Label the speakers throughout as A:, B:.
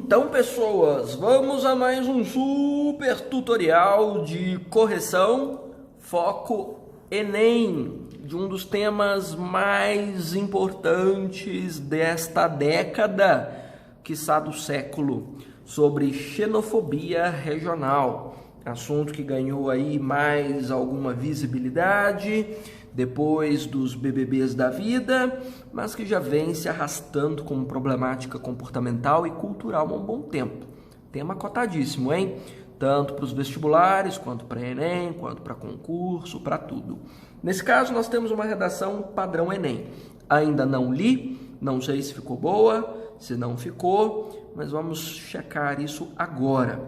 A: Então, pessoas, vamos a mais um super tutorial de correção, foco Enem, de um dos temas mais importantes desta década, quiçá do século, sobre xenofobia regional, assunto que ganhou aí mais alguma visibilidade depois dos BBBs da vida, mas que já vem se arrastando como problemática comportamental e cultural há um bom tempo. Tema cotadíssimo, hein? Tanto para os vestibulares, quanto para Enem, quanto para concurso, para tudo. Nesse caso, nós temos uma redação padrão Enem. Ainda não li, não sei se ficou boa, se não ficou, mas vamos checar isso agora.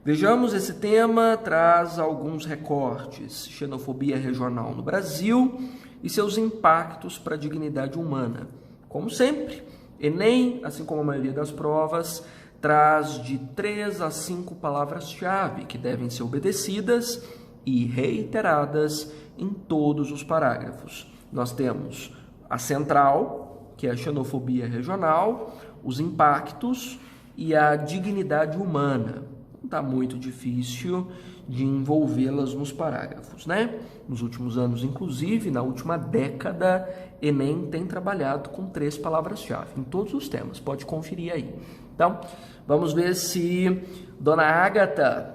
A: Vejamos, esse tema traz alguns recortes: xenofobia regional no Brasil e seus impactos para a dignidade humana. Como sempre, Enem, assim como a maioria das provas, traz de 3 a 5 palavras-chave que devem ser obedecidas e reiteradas em todos os parágrafos. Nós temos a central, que é a xenofobia regional, os impactos e a dignidade humana. Está muito difícil de envolvê-las nos parágrafos, né? Nos últimos anos, inclusive, na última década, Enem tem trabalhado com 3 palavras-chave em todos os temas, pode conferir aí. Então, vamos ver se Dona Ágata,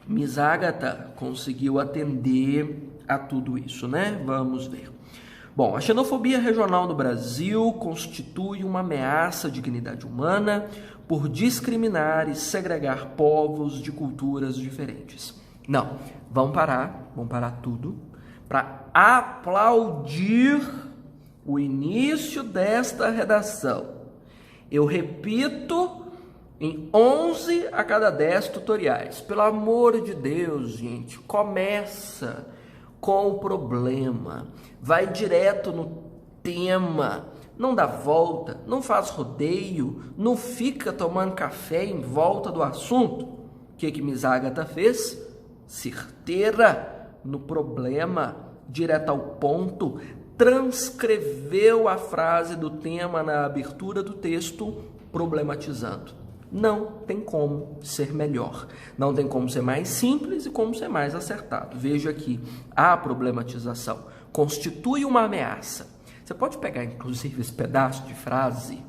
A: Miss Ágata, conseguiu atender a tudo isso, né? Vamos ver. Bom, a xenofobia regional no Brasil constitui uma ameaça à dignidade humana por discriminar e segregar povos de culturas diferentes. Não, vamos parar tudo para aplaudir o início desta redação. Eu repito em 11 a cada 10 tutoriais. Pelo amor de Deus, gente, começa com o problema, vai direto no tema, não dá volta, não faz rodeio, não fica tomando café em volta do assunto. O que Miss Ágata fez? Certeira no problema, direto ao ponto, transcreveu a frase do tema na abertura do texto, problematizando. Não tem como ser melhor, não tem como ser mais simples e como ser mais acertado. Veja aqui, a problematização constitui uma ameaça. Você pode pegar, inclusive, esse pedaço de frase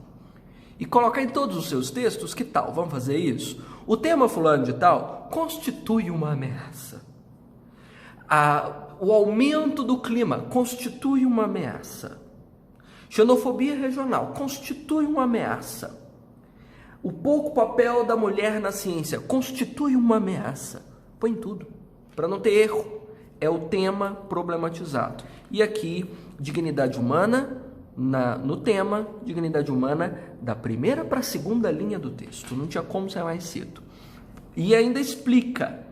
A: e colocar em todos os seus textos. Que tal? Vamos fazer isso? O tema fulano de tal constitui uma ameaça. O aumento do clima constitui uma ameaça. Xenofobia regional constitui uma ameaça. O pouco papel da mulher na ciência constitui uma ameaça. Põe tudo, para não ter erro. É o tema problematizado. E aqui, dignidade humana, no tema, dignidade humana, da primeira para a segunda linha do texto. Não tinha como ser mais cedo. E ainda explica,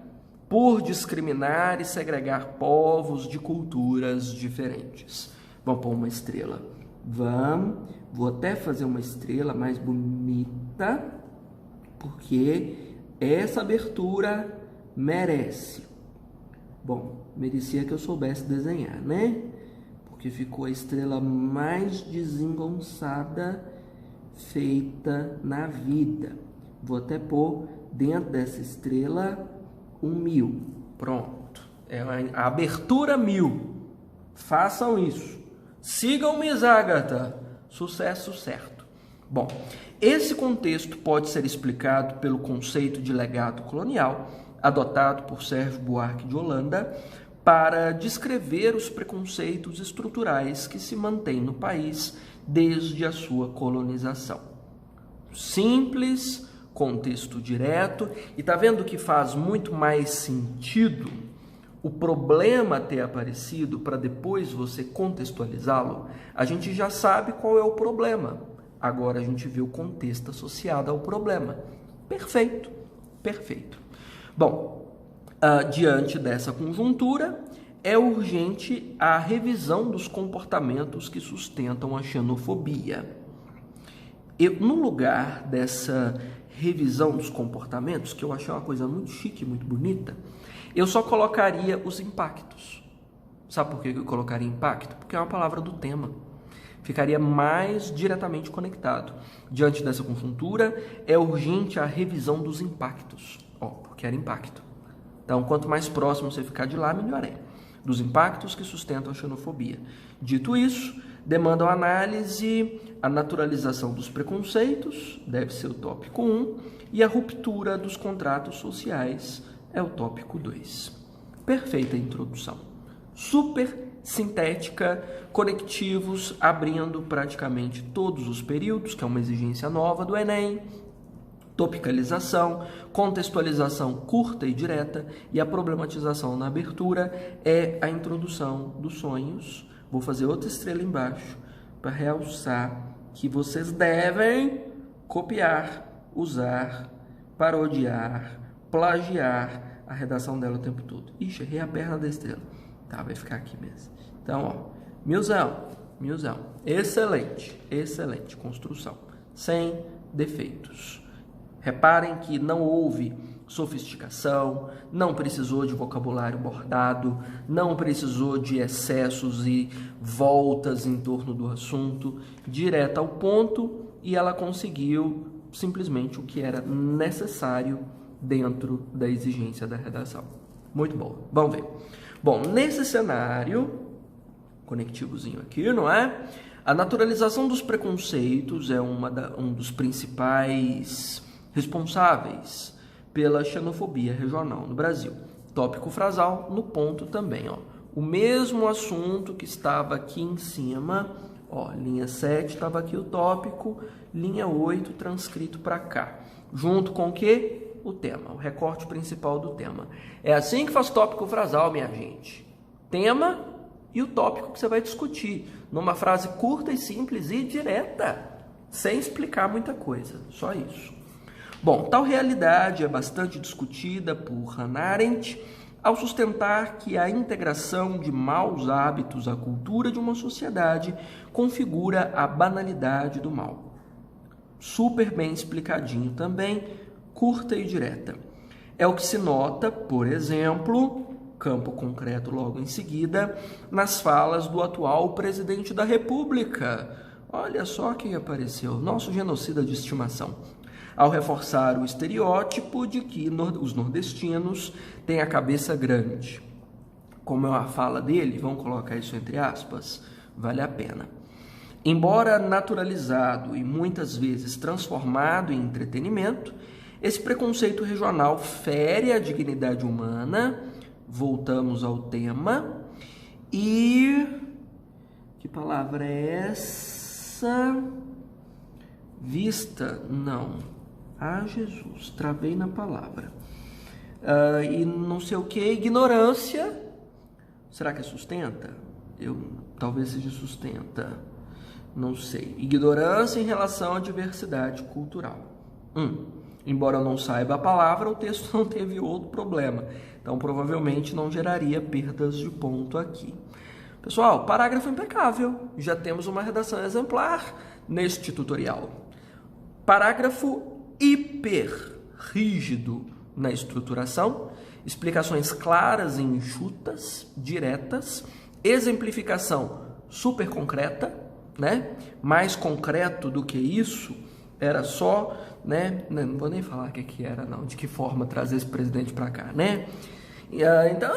A: por discriminar e segregar povos de culturas diferentes. Vamos pôr uma estrela. Vou até fazer uma estrela mais bonita, porque essa abertura merece. Bom, merecia que eu soubesse desenhar, né? Porque ficou a estrela mais desengonçada feita na vida. Vou até pôr dentro dessa estrela 1000. Pronto. É a abertura 1000. Façam isso. Sigam Miss Ágata. Sucesso certo. Bom, esse contexto pode ser explicado pelo conceito de legado colonial, adotado por Sérgio Buarque de Holanda, para descrever os preconceitos estruturais que se mantêm no país desde a sua colonização. Simples, contexto direto, e tá vendo que faz muito mais sentido o problema ter aparecido para depois você contextualizá-lo? A gente já sabe qual é o problema, agora a gente vê o contexto associado ao problema. Perfeito, perfeito. Bom, diante dessa conjuntura, é urgente a revisão dos comportamentos que sustentam a xenofobia. No lugar dessa revisão dos comportamentos, que eu achei uma coisa muito chique, muito bonita, eu só colocaria os impactos. Sabe por que eu colocaria impacto? Porque é uma palavra do tema. ficaria mais diretamente conectado. Diante dessa conjuntura, é urgente a revisão dos impactos, porque era impacto. Então, quanto mais próximo você ficar de lá, melhor é. Dos impactos que sustentam a xenofobia. Dito isso, demandam análise a naturalização dos preconceitos, deve ser o tópico 1, e a ruptura dos contratos sociais é o tópico 2. Perfeita introdução. Super sintética, conectivos, abrindo praticamente todos os períodos, que é uma exigência nova do Enem, topicalização, contextualização curta e direta, e a problematização na abertura é a introdução dos sonhos. Vou fazer outra estrela embaixo para realçar que vocês devem copiar, usar, parodiar, plagiar a redação dela o tempo todo. Ixi, errei a perna da estrela. Tá, vai ficar aqui mesmo. Então, milzão. Excelente construção. Sem defeitos. Reparem que não houve sofisticação, não precisou de vocabulário bordado, não precisou de excessos e voltas em torno do assunto, direto ao ponto, e ela conseguiu simplesmente o que era necessário dentro da exigência da redação. Muito bom. Vamos ver. Bom, nesse cenário, conectivozinho aqui, não é? A naturalização dos preconceitos é um dos principais responsáveis pela xenofobia regional no Brasil. Tópico frasal no ponto também, O mesmo assunto que estava aqui em cima, linha 7 estava aqui o tópico, linha 8 transcrito para cá. Junto com o quê? O tema, o recorte principal do tema. É assim que faz tópico frasal, minha gente. Tema e o tópico que você vai discutir, numa frase curta e simples e direta, sem explicar muita coisa, só isso. Bom, tal realidade é bastante discutida por Hannah Arendt ao sustentar que a integração de maus hábitos à cultura de uma sociedade configura a banalidade do mal. Super bem explicadinho também, curta e direta. É o que se nota, por exemplo, campo concreto logo em seguida, nas falas do atual presidente da República. Olha só quem apareceu, nosso genocida de estimação. Ao reforçar o estereótipo de que os nordestinos têm a cabeça grande. Como é a fala dele, vamos colocar isso entre aspas, vale a pena. Embora naturalizado e muitas vezes transformado em entretenimento, esse preconceito regional fere a dignidade humana. Voltamos ao tema. E que palavra é essa? Vista? Não. Jesus, travei na palavra. E não sei o que, ignorância. Será que é sustenta? Talvez seja sustenta. Não sei. Ignorância em relação à diversidade cultural. Embora eu não saiba a palavra, o texto não teve outro problema. Então, provavelmente não geraria perdas de ponto aqui. Pessoal, parágrafo impecável. Já temos uma redação exemplar neste tutorial. Parágrafo hiper rígido na estruturação, explicações claras e enxutas, diretas, exemplificação super concreta, né? Mais concreto do que isso, era só, né? Não vou nem falar o que era, não, de que forma trazer esse presidente para cá, né? Então,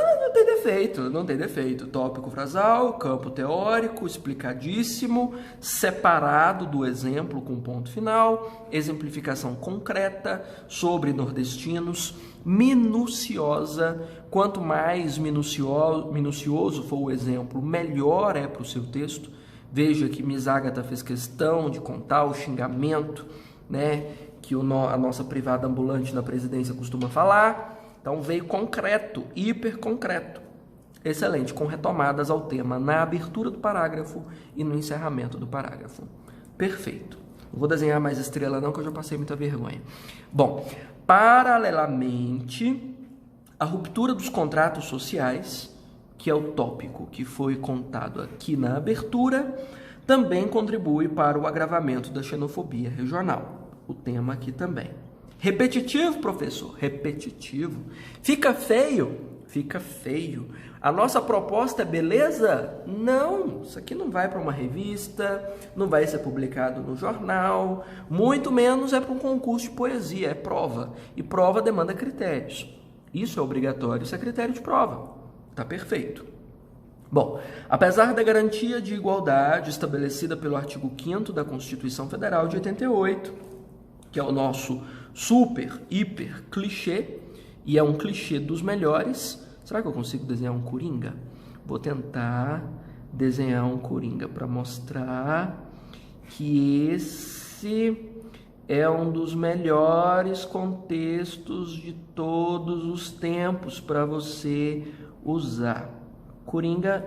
A: não tem defeito. Tópico frasal, campo teórico, explicadíssimo, separado do exemplo com ponto final, exemplificação concreta sobre nordestinos, minuciosa. Quanto mais minucioso for o exemplo, melhor é para o seu texto. Veja que Miss Agatha fez questão de contar o xingamento, né, que a nossa privada ambulante da presidência costuma falar. Então veio concreto, hiper concreto. Excelente, com retomadas ao tema na abertura do parágrafo e no encerramento do parágrafo. Perfeito. Não vou desenhar mais estrela não, que eu já passei muita vergonha. Bom, paralelamente, a ruptura dos contratos sociais, que é o tópico que foi contado aqui na abertura, também contribui para o agravamento da xenofobia regional. O tema aqui também. Repetitivo, professor? Repetitivo. Fica feio? fica feio. A nossa proposta é beleza? Não, isso aqui não vai para uma revista, não vai ser publicado no jornal, muito menos é para um concurso de poesia, é prova. E prova demanda critérios. Isso é obrigatório, isso é critério de prova. Tá perfeito. Bom, apesar da garantia de igualdade estabelecida pelo artigo 5º da Constituição Federal de 88, que é o nosso super, hiper clichê, e é um clichê dos melhores. Será que eu consigo desenhar um coringa? Vou tentar desenhar um coringa para mostrar que esse é um dos melhores contextos de todos os tempos para você usar. Coringa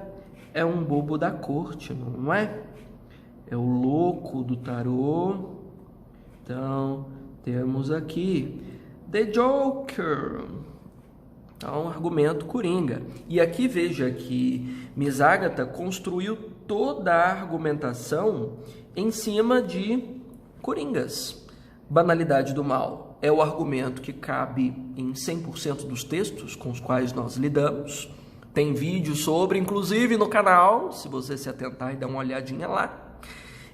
A: é um bobo da corte, não é? É o louco do tarô. Então, temos aqui The Joker. Então, argumento coringa. E aqui veja que Miss Agatha construiu toda a argumentação em cima de coringas. Banalidade do mal é o argumento que cabe em 100% dos textos com os quais nós lidamos. Tem vídeo sobre, inclusive no canal, se você se atentar e dar uma olhadinha lá.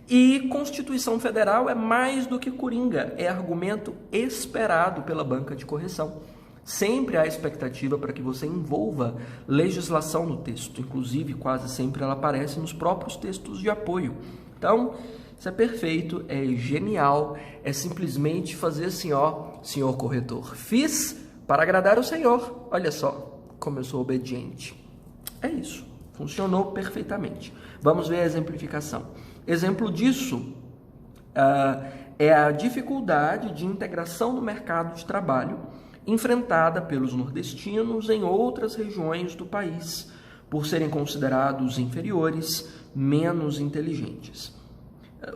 A: E Constituição Federal é mais do que coringa, é argumento esperado pela banca de correção. Sempre há expectativa para que você envolva legislação no texto, inclusive quase sempre ela aparece nos próprios textos de apoio. Então, isso é perfeito, é genial, é simplesmente fazer assim, ó, senhor corretor, fiz para agradar o senhor, olha só como eu sou obediente. É isso, funcionou perfeitamente. Vamos ver a exemplificação. Exemplo disso é a dificuldade de integração no mercado de trabalho enfrentada pelos nordestinos em outras regiões do país, por serem considerados inferiores, menos inteligentes.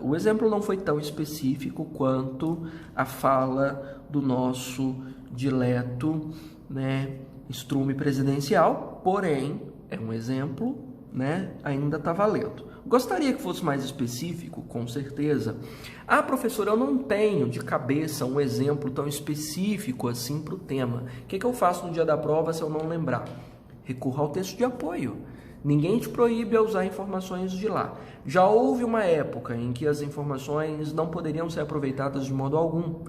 A: O exemplo não foi tão específico quanto a fala do nosso dileto, né, estrume presidencial, porém, é um exemplo, né, ainda está valendo. Gostaria que fosse mais específico, com certeza. Ah, professor, eu não tenho de cabeça um exemplo tão específico assim para o tema. O que eu faço no dia da prova se eu não lembrar? Recorra ao texto de apoio. Ninguém te proíbe a usar informações de lá. Já houve uma época em que as informações não poderiam ser aproveitadas de modo algum.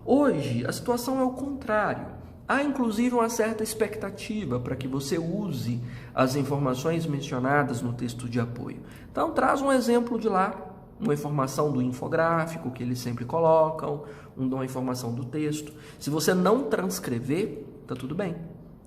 A: Hoje, a situação é o contrário. Há, inclusive, uma certa expectativa para que você use as informações mencionadas no texto de apoio. Então, traz um exemplo de lá, uma informação do infográfico que eles sempre colocam, uma informação do texto. Se você não transcrever, tá tudo bem,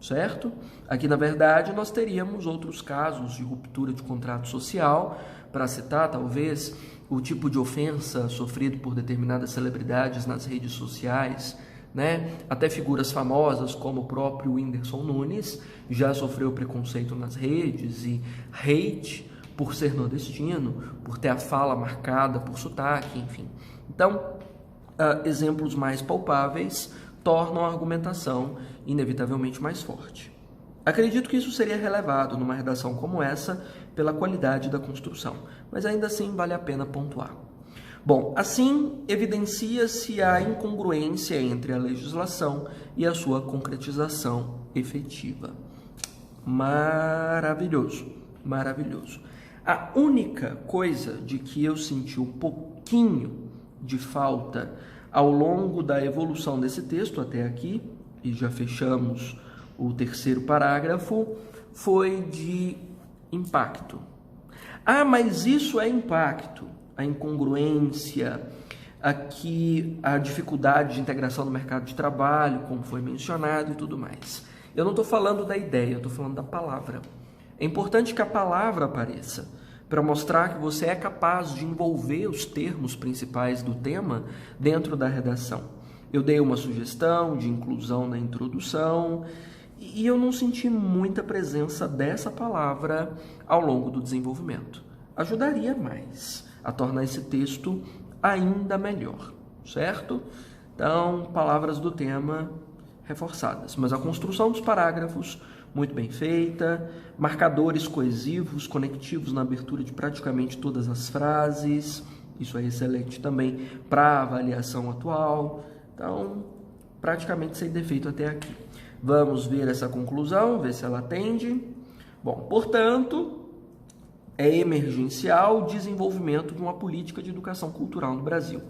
A: certo? Aqui, na verdade, nós teríamos outros casos de ruptura de contrato social, para citar, talvez, o tipo de ofensa sofrido por determinadas celebridades nas redes sociais, né? Até figuras famosas como o próprio Whindersson Nunes já sofreu preconceito nas redes e hate por ser nordestino, por ter a fala marcada por sotaque, enfim. Então, exemplos mais palpáveis tornam a argumentação inevitavelmente mais forte. Acredito que isso seria relevado numa redação como essa pela qualidade da construção, mas ainda assim vale a pena pontuar. Bom, assim evidencia-se a incongruência entre a legislação e a sua concretização efetiva. Maravilhoso, maravilhoso. A única coisa de que eu senti um pouquinho de falta ao longo da evolução desse texto até aqui, e já fechamos o terceiro parágrafo, foi de impacto. Ah, mas isso é impacto. A incongruência, aqui a dificuldade de integração no mercado de trabalho, como foi mencionado e tudo mais. Eu não estou falando da ideia, eu estou falando da palavra. É importante que a palavra apareça, para mostrar que você é capaz de envolver os termos principais do tema dentro da redação. Eu dei uma sugestão de inclusão na introdução e eu não senti muita presença dessa palavra ao longo do desenvolvimento. Ajudaria mais a tornar esse texto ainda melhor, certo? Então, palavras do tema reforçadas, mas a construção dos parágrafos muito bem feita, marcadores coesivos, conectivos na abertura de praticamente todas as frases, isso é excelente também para a avaliação atual, então, praticamente sem defeito até aqui. Vamos ver essa conclusão, ver se ela atende. Bom, portanto, é emergencial o desenvolvimento de uma política de educação cultural no Brasil.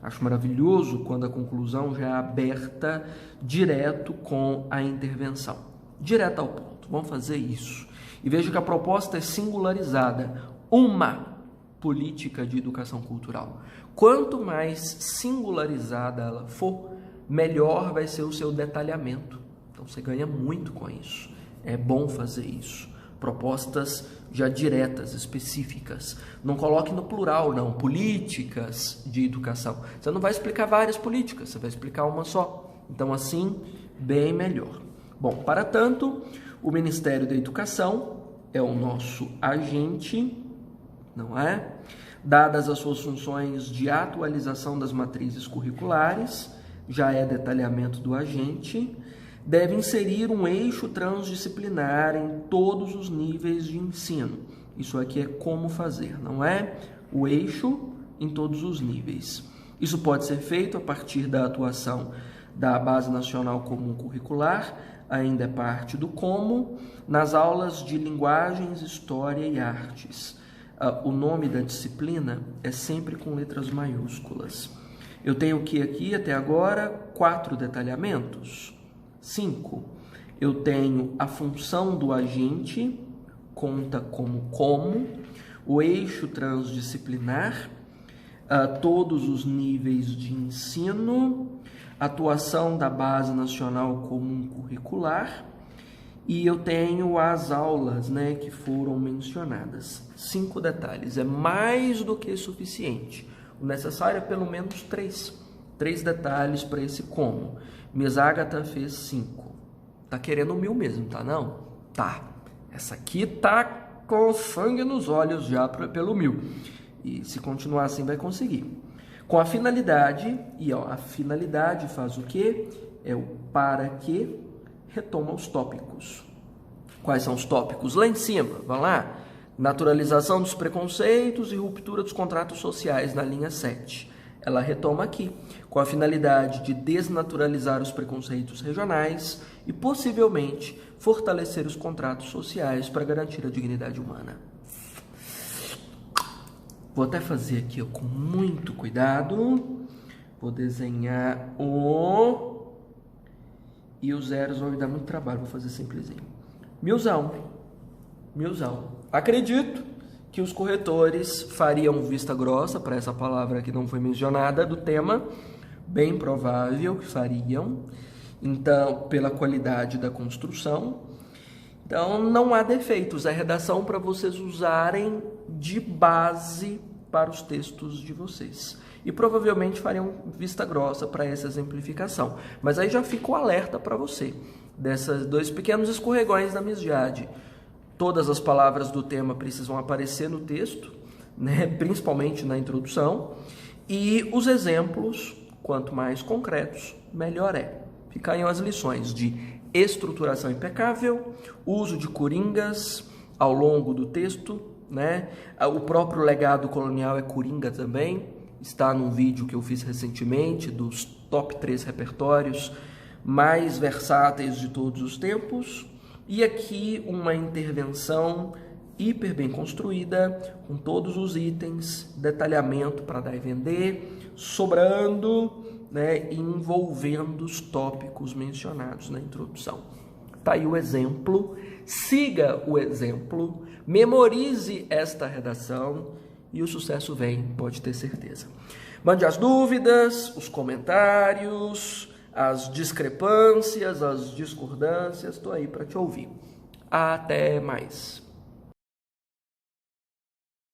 A: Acho maravilhoso quando a conclusão já é aberta direto com a intervenção. Direto ao ponto. Vamos fazer isso. E veja que a proposta é singularizada. Uma política de educação cultural. Quanto mais singularizada ela for, melhor vai ser o seu detalhamento. Então você ganha muito com isso. É bom fazer isso. Propostas já diretas, específicas. Não coloque no plural, não. Políticas de educação. Você não vai explicar várias políticas, você vai explicar uma só. Então, assim, bem melhor. Bom, para tanto, o Ministério da Educação é o nosso agente, não é? Dadas as suas funções de atualização das matrizes curriculares, já é detalhamento do agente, deve inserir um eixo transdisciplinar em todos os níveis de ensino. Isso aqui é como fazer, não é? O eixo em todos os níveis. Isso pode ser feito a partir da atuação da Base Nacional Comum Curricular, ainda é parte do como, nas aulas de linguagens, história e artes. O nome da disciplina é sempre com letras maiúsculas. Eu tenho que aqui, até agora, 4 detalhamentos. 5. Eu tenho a função do agente, conta como, o eixo transdisciplinar, todos os níveis de ensino, atuação da Base Nacional Comum Curricular, e eu tenho as aulas, né, que foram mencionadas. 5 detalhes, é mais do que suficiente. O necessário é pelo menos 3 detalhes para esse como. Miss Agatha fez 5. Tá querendo 1000 mesmo, tá não? Tá. Essa aqui tá com sangue nos olhos já pelo 1000. E se continuar assim vai conseguir. Com a finalidade, e ó, a finalidade faz o quê? É o para que, retoma os tópicos. Quais são os tópicos? Lá em cima, vamos lá. Naturalização dos preconceitos e ruptura dos contratos sociais, na linha 7. Ela retoma aqui, com a finalidade de desnaturalizar os preconceitos regionais e, possivelmente, fortalecer os contratos sociais para garantir a dignidade humana. Vou até fazer aqui ó, com muito cuidado. Vou desenhar o... E os zeros vão me dar muito trabalho, vou fazer simplesinho. Milzão. Acredito que os corretores fariam vista grossa para essa palavra que não foi mencionada do tema, bem provável que fariam, então, pela qualidade da construção. Então, não há defeitos, é redação para vocês usarem de base para os textos de vocês. E provavelmente fariam vista grossa para essa exemplificação. Mas aí já fica o alerta para você, desses 2 pequenos escorregões da Miss Jade. Todas as palavras do tema precisam aparecer no texto, né? Principalmente na introdução. E os exemplos, quanto mais concretos, melhor é. Ficariam as lições de estruturação impecável, uso de coringas ao longo do texto, né? O próprio legado colonial é coringa também. Está num vídeo que eu fiz recentemente dos top 3 repertórios mais versáteis de todos os tempos. E aqui uma intervenção hiper bem construída, com todos os itens, detalhamento para dar e vender, sobrando, né, e envolvendo os tópicos mencionados na introdução. Tá aí o exemplo, siga o exemplo, memorize esta redação e o sucesso vem, pode ter certeza. Mande as dúvidas, os comentários, as discrepâncias, as discordâncias, estou aí para te ouvir. Até mais!